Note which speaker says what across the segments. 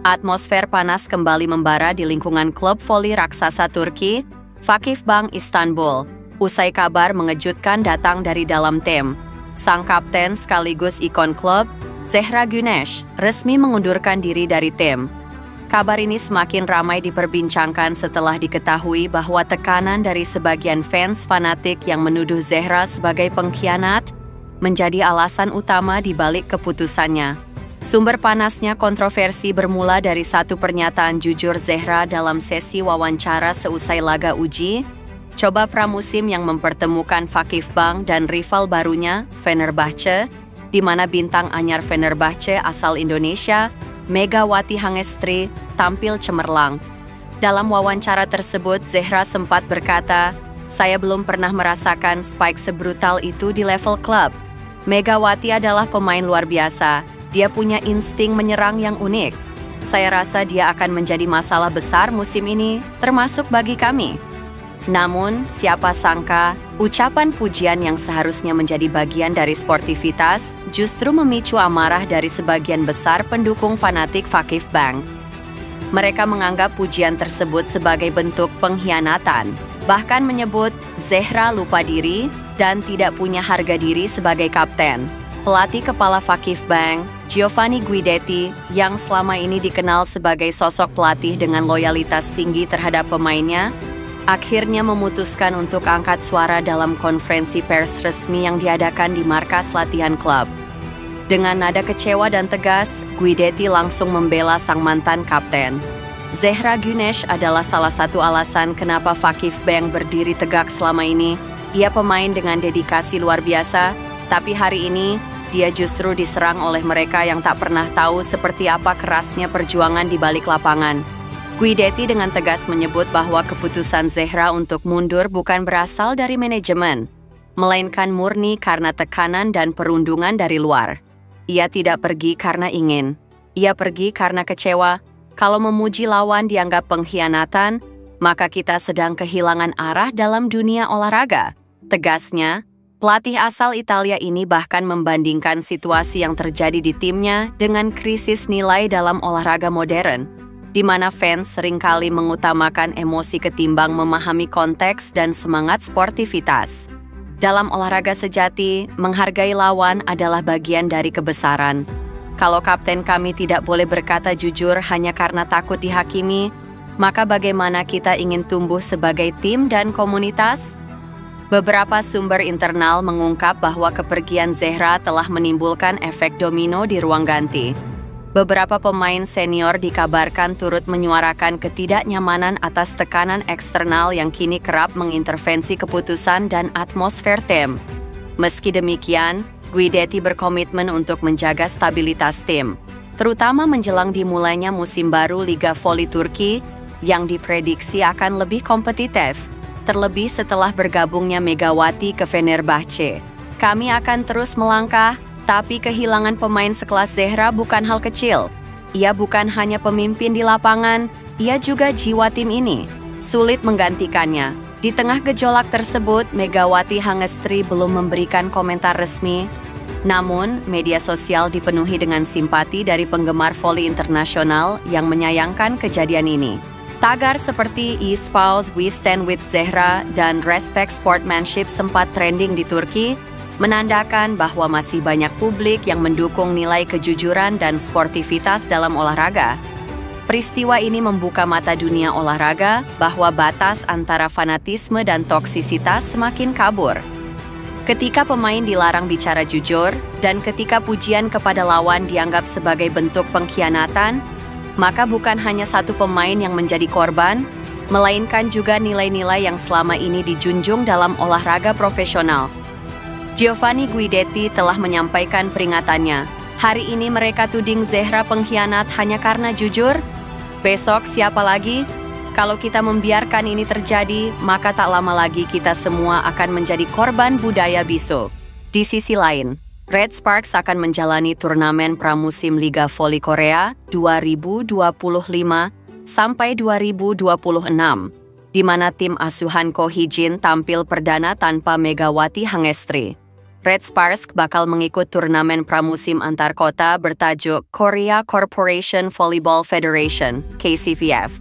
Speaker 1: Atmosfer panas kembali membara di lingkungan klub voli raksasa Turki, Vakifbank Istanbul, usai kabar mengejutkan datang dari dalam tim. Sang kapten sekaligus ikon klub, Zehra Güneş, resmi mengundurkan diri dari tim. Kabar ini semakin ramai diperbincangkan setelah diketahui bahwa tekanan dari sebagian fans fanatik yang menuduh Zehra sebagai pengkhianat menjadi alasan utama di balik keputusannya. Sumber panasnya kontroversi bermula dari satu pernyataan jujur Zehra dalam sesi wawancara seusai laga uji coba pramusim yang mempertemukan Vakifbank dan rival barunya, Fenerbahce, di mana bintang anyar Fenerbahce asal Indonesia, Megawati Hangestri, tampil cemerlang. Dalam wawancara tersebut, Zehra sempat berkata, "Saya belum pernah merasakan spike sebrutal itu di level klub. Megawati adalah pemain luar biasa. Dia punya insting menyerang yang unik. Saya rasa dia akan menjadi masalah besar musim ini, termasuk bagi kami." Namun, siapa sangka, ucapan pujian yang seharusnya menjadi bagian dari sportivitas justru memicu amarah dari sebagian besar pendukung fanatik Vakifbank. Mereka menganggap pujian tersebut sebagai bentuk pengkhianatan, bahkan menyebut Zehra lupa diri dan tidak punya harga diri sebagai kapten. Pelatih kepala Vakifbank, Giovanni Guidetti, yang selama ini dikenal sebagai sosok pelatih dengan loyalitas tinggi terhadap pemainnya, akhirnya memutuskan untuk angkat suara dalam konferensi pers resmi yang diadakan di markas latihan klub. Dengan nada kecewa dan tegas, Guidetti langsung membela sang mantan kapten. Zehra Güneş adalah salah satu alasan kenapa Vakifbank berdiri tegak selama ini. Ia pemain dengan dedikasi luar biasa, tapi hari ini dia justru diserang oleh mereka yang tak pernah tahu seperti apa kerasnya perjuangan di balik lapangan. Guidetti dengan tegas menyebut bahwa keputusan Zehra untuk mundur bukan berasal dari manajemen, melainkan murni karena tekanan dan perundungan dari luar. Ia tidak pergi karena ingin. Ia pergi karena kecewa. Kalau memuji lawan dianggap pengkhianatan, maka kita sedang kehilangan arah dalam dunia olahraga. Tegasnya, pelatih asal Italia ini bahkan membandingkan situasi yang terjadi di timnya dengan krisis nilai dalam olahraga modern, di mana fans seringkali mengutamakan emosi ketimbang memahami konteks dan semangat sportivitas. Dalam olahraga sejati, menghargai lawan adalah bagian dari kebesaran. Kalau kapten kami tidak boleh berkata jujur hanya karena takut dihakimi, maka bagaimana kita ingin tumbuh sebagai tim dan komunitas? Beberapa sumber internal mengungkap bahwa kepergian Zehra telah menimbulkan efek domino di ruang ganti. Beberapa pemain senior dikabarkan turut menyuarakan ketidaknyamanan atas tekanan eksternal yang kini kerap mengintervensi keputusan dan atmosfer tim. Meski demikian, Guidetti berkomitmen untuk menjaga stabilitas tim, terutama menjelang dimulainya musim baru Liga Voli Turki yang diprediksi akan lebih kompetitif. Terlebih setelah bergabungnya Megawati ke Fenerbahce. Kami akan terus melangkah, tapi kehilangan pemain sekelas Zehra bukan hal kecil. Ia bukan hanya pemimpin di lapangan, ia juga jiwa tim ini. Sulit menggantikannya. Di tengah gejolak tersebut, Megawati Hangestri belum memberikan komentar resmi. Namun, media sosial dipenuhi dengan simpati dari penggemar voli internasional yang menyayangkan kejadian ini. Tagar seperti "Espouse We Stand with Zehra" dan "Respect Sportsmanship" sempat trending di Turki, menandakan bahwa masih banyak publik yang mendukung nilai kejujuran dan sportivitas dalam olahraga. Peristiwa ini membuka mata dunia olahraga bahwa batas antara fanatisme dan toksisitas semakin kabur. Ketika pemain dilarang bicara jujur, dan ketika pujian kepada lawan dianggap sebagai bentuk pengkhianatan, maka bukan hanya satu pemain yang menjadi korban, melainkan juga nilai-nilai yang selama ini dijunjung dalam olahraga profesional. Giovanni Guidetti telah menyampaikan peringatannya. Hari ini mereka tuding Zehra pengkhianat hanya karena jujur. Besok siapa lagi? Kalau kita membiarkan ini terjadi, maka tak lama lagi kita semua akan menjadi korban budaya bisu. Di sisi lain, Red Sparks akan menjalani turnamen pramusim Liga Voli Korea 2025 sampai 2026, di mana tim asuhan Ko Hee-jin tampil perdana tanpa Megawati Hangestri. Red Sparks bakal mengikut turnamen pramusim antar kota bertajuk Korea Corporation Volleyball Federation (KCVF),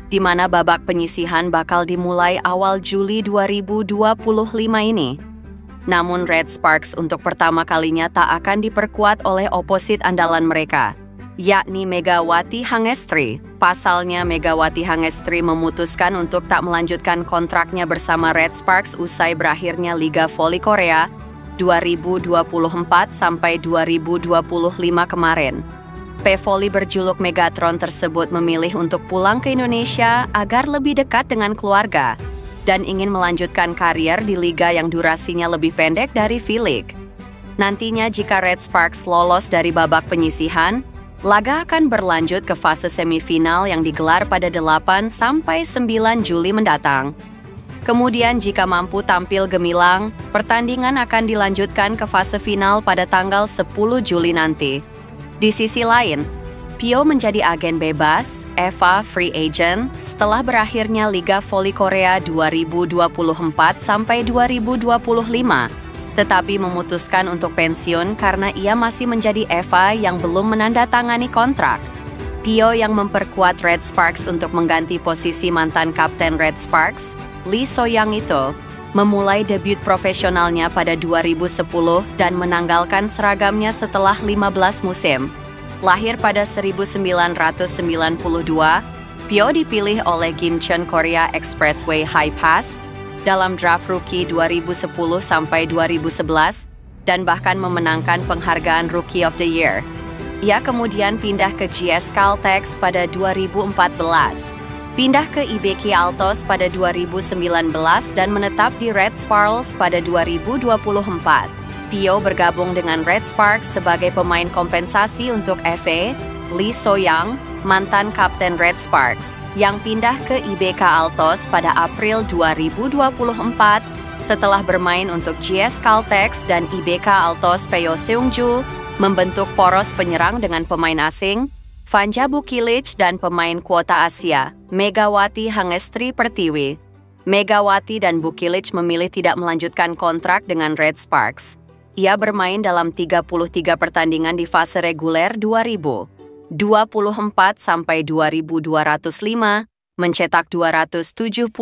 Speaker 1: di mana babak penyisihan bakal dimulai awal Juli 2025 ini. Namun Red Sparks untuk pertama kalinya tak akan diperkuat oleh oposit andalan mereka, yakni Megawati Hangestri. Pasalnya, Megawati Hangestri memutuskan untuk tak melanjutkan kontraknya bersama Red Sparks usai berakhirnya Liga Voli Korea 2024 sampai 2025 kemarin. P-Volley berjuluk Megatron tersebut memilih untuk pulang ke Indonesia agar lebih dekat dengan keluarga dan ingin melanjutkan karier di liga yang durasinya lebih pendek dari V-League. Nantinya jika Red Sparks lolos dari babak penyisihan, laga akan berlanjut ke fase semifinal yang digelar pada 8 sampai 9 Juli mendatang. Kemudian jika mampu tampil gemilang, pertandingan akan dilanjutkan ke fase final pada tanggal 10 Juli nanti. Di sisi lain, Pio menjadi agen bebas, EVA Free Agent, setelah berakhirnya Liga Voli Korea 2024 sampai 2025, tetapi memutuskan untuk pensiun karena ia masih menjadi EVA yang belum menandatangani kontrak. Pio yang memperkuat Red Sparks untuk mengganti posisi mantan kapten Red Sparks, Lee So-young itu, memulai debut profesionalnya pada 2010 dan menanggalkan seragamnya setelah 15 musim. Lahir pada 1992, Pio dipilih oleh Gimcheon Korea Expressway High Pass dalam draft rookie 2010 sampai 2011 dan bahkan memenangkan penghargaan Rookie of the Year. Ia kemudian pindah ke GS Caltex pada 2014. Pindah ke IBK Altos pada 2019 dan menetap di Red Sparks pada 2024. Pio bergabung dengan Red Sparks sebagai pemain kompensasi untuk FA, Lee So-young, mantan kapten Red Sparks, yang pindah ke IBK Altos pada April 2024 setelah bermain untuk GS Caltex dan IBK Altos Peo Seungju, membentuk poros penyerang dengan pemain asing, Vanja Bukilic dan pemain kuota Asia, Megawati Hangestri Pertiwi. Megawati dan Bukilic memilih tidak melanjutkan kontrak dengan Red Sparks. Ia bermain dalam 33 pertandingan di fase reguler 2024 sampai 2205, mencetak 277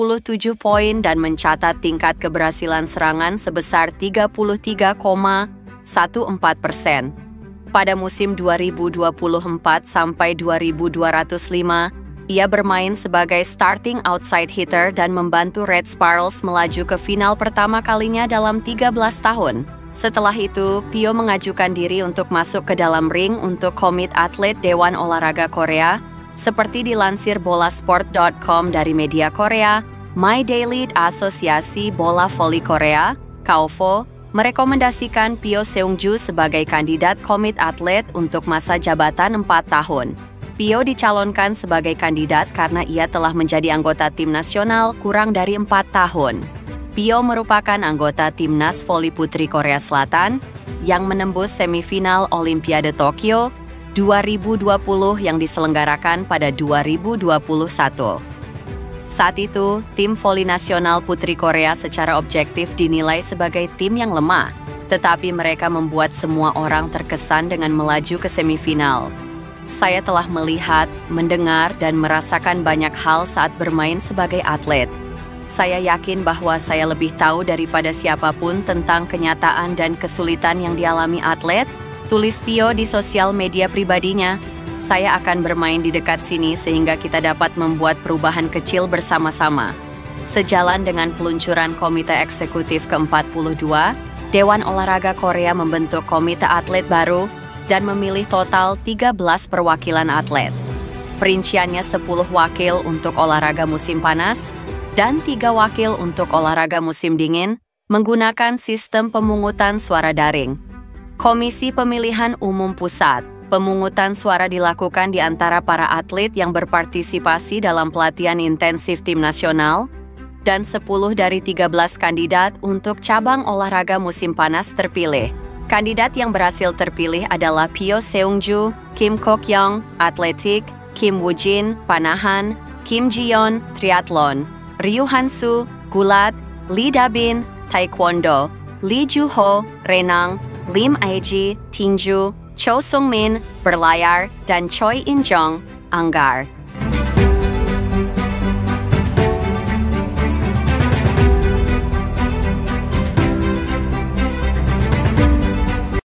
Speaker 1: poin dan mencatat tingkat keberhasilan serangan sebesar 33,14%. Pada musim 2024 sampai 2205, ia bermain sebagai starting outside hitter dan membantu Red Sparks melaju ke final pertama kalinya dalam 13 tahun. Setelah itu, Pio mengajukan diri untuk masuk ke dalam ring untuk komit atlet Dewan Olahraga Korea, seperti dilansir bolasport.com dari media Korea. My Daily Asosiasi Bola Voli Korea, KOVO, merekomendasikan Pio Seungju sebagai kandidat komit atlet untuk masa jabatan 4 tahun. Pio dicalonkan sebagai kandidat karena ia telah menjadi anggota tim nasional kurang dari 4 tahun. Pio merupakan anggota Timnas Voli Putri Korea Selatan yang menembus semifinal Olimpiade Tokyo 2020 yang diselenggarakan pada 2021. Saat itu, tim voli nasional Putri Korea secara objektif dinilai sebagai tim yang lemah, tetapi mereka membuat semua orang terkesan dengan melaju ke semifinal. Saya telah melihat, mendengar, dan merasakan banyak hal saat bermain sebagai atlet. Saya yakin bahwa saya lebih tahu daripada siapapun tentang kenyataan dan kesulitan yang dialami atlet, tulis Pio di sosial media pribadinya. Saya akan bermain di dekat sini sehingga kita dapat membuat perubahan kecil bersama-sama. Sejalan dengan peluncuran Komite Eksekutif ke-42, Dewan Olahraga Korea membentuk Komite Atlet baru dan memilih total 13 perwakilan atlet. Perinciannya 10 wakil untuk olahraga musim panas dan 3 wakil untuk olahraga musim dingin menggunakan sistem pemungutan suara daring. Komisi Pemilihan Umum Pusat. Pemungutan suara dilakukan di antara para atlet yang berpartisipasi dalam pelatihan intensif tim nasional dan 10 dari 13 kandidat untuk cabang olahraga musim panas terpilih. Kandidat yang berhasil terpilih adalah Pio Seungju, Kim Kok-young, atletik, Kim Woo-jin, panahan, Kim Ji-yeon, triathlon, Ryu Han-soo, gulat, Lee Da-bin, taekwondo, Lee Joo-ho, renang, Lim Ae-ji, tinju, Cho Sung-min, berlayar, dan Choi In-jong, anggar.